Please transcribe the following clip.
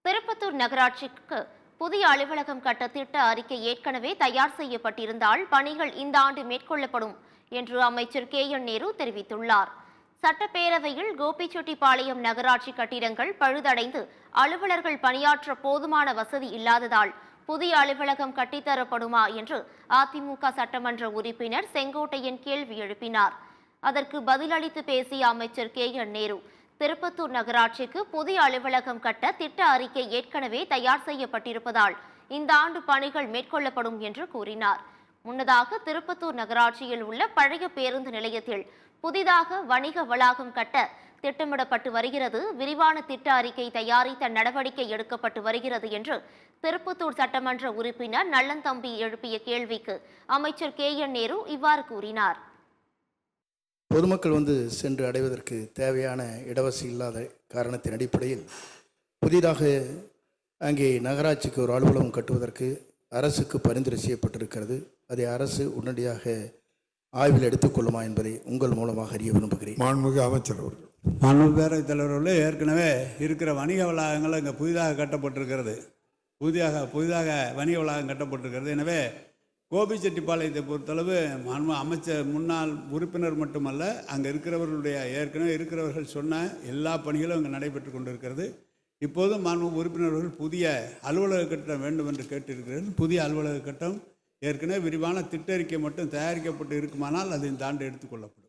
திருப்பத்தூர் நகராட்சிக்கு புதிய அலுவலகம் கட்ட திட்ட அறிக்கை ஏற்கனவே தயார் செய்யப்பட்டிருந்தால் பணிகள் இந்த ஆண்டு மேற்கொள்ளப்படும் என்று அமைச்சர் KN நேரு தெரிவித்துள்ளார். சட்டப்பேரவையில் கோபிச்செட்டிப்பாளையம் நகராட்சி கட்டிடங்கள் பழுதடைந்து அலுவலர்கள் பணியாற்ற போதுமான வசதி இல்லாததால் புதிய அலுவலகம் கட்டித்தரப்படுமா என்று அதிமுக சட்டமன்ற உறுப்பினர் செங்கோட்டையன் கேள்வி எழுப்பினார். அதற்கு பதிலளித்து பேசிய அமைச்சர் KN நேரு, திருப்பத்தூர் நகராட்சிக்கு புதிய அலுவலகம் கட்ட திட்ட அறிக்கை ஏற்கனவே தயார் செய்யப்பட்டிருப்பதால் இந்த ஆண்டு பணிகள் மேற்கொள்ளப்படும் என்று கூறினார். முன்னதாக திருப்பத்தூர் நகராட்சியில் உள்ள பழைய பேருந்து நிலையத்தில் புதிதாக வணிக வளாகம் கட்ட திட்டமிடப்பட்டு வருகிறது. விரிவான திட்ட அறிக்கை தயாரித்த நடவடிக்கை எடுக்கப்பட்டு வருகிறது என்று திருப்பத்தூர் சட்டமன்ற உறுப்பினர் நல்லந்தம்பி எழுப்பிய கேள்விக்கு அமைச்சர் KN நேரு இவ்வாறு கூறினார். பொதுமக்கள் சென்று அடைவதற்கு தேவையான இடவசதி இல்லாத காரணத்தின் அடிப்படையில் புதிதாக அங்கே நகராட்சிக்கு ஒரு அலுவலகம் கட்டுவதற்கு அரசுக்கு பரிந்துரை செய்யப்பட்டிருக்கிறது. அதை அரசு உடனடியாக ஆய்வில் எடுத்துக்கொள்ளுமா என்பதை உங்கள் மூலமாக அறிய விரும்புகிறேன். மாண்புமிகு அமைச்சர் அவர்கள். மாண்புமிகு பேரவைத் தலைவர்களே, ஏற்கனவே இருக்கிற வணிக வளாகங்கள் இங்கே புதிதாக கட்டப்பட்டிருக்கிறது. புதிதாக வணிக வளாகம் கட்டப்பட்டிருக்கிறது. எனவே கோபிச்செட்டிப்பாளையத்தை பொறுத்தளவு அமைச்சர் முன்னாள் உறுப்பினர் மட்டுமல்ல, அங்கே இருக்கிறவர்களுடைய ஏற்கனவே இருக்கிறவர்கள் சொன்ன எல்லா பணிகளும் அங்கே நடைபெற்று கொண்டிருக்கிறது. இப்போது மாண்புமிகு உறுப்பினர்கள் புதிய அலுவலக கட்டம் வேண்டும் என்று கேட்டிருக்கிறது. புதிய அலுவலக கட்டம் ஏற்கனவே விரிவான திட்டறிக்கை மட்டும் தயாரிக்கப்பட்டு இருக்குமானால் அது இந்த ஆண்டு எடுத்துக்கொள்ளப்படும்.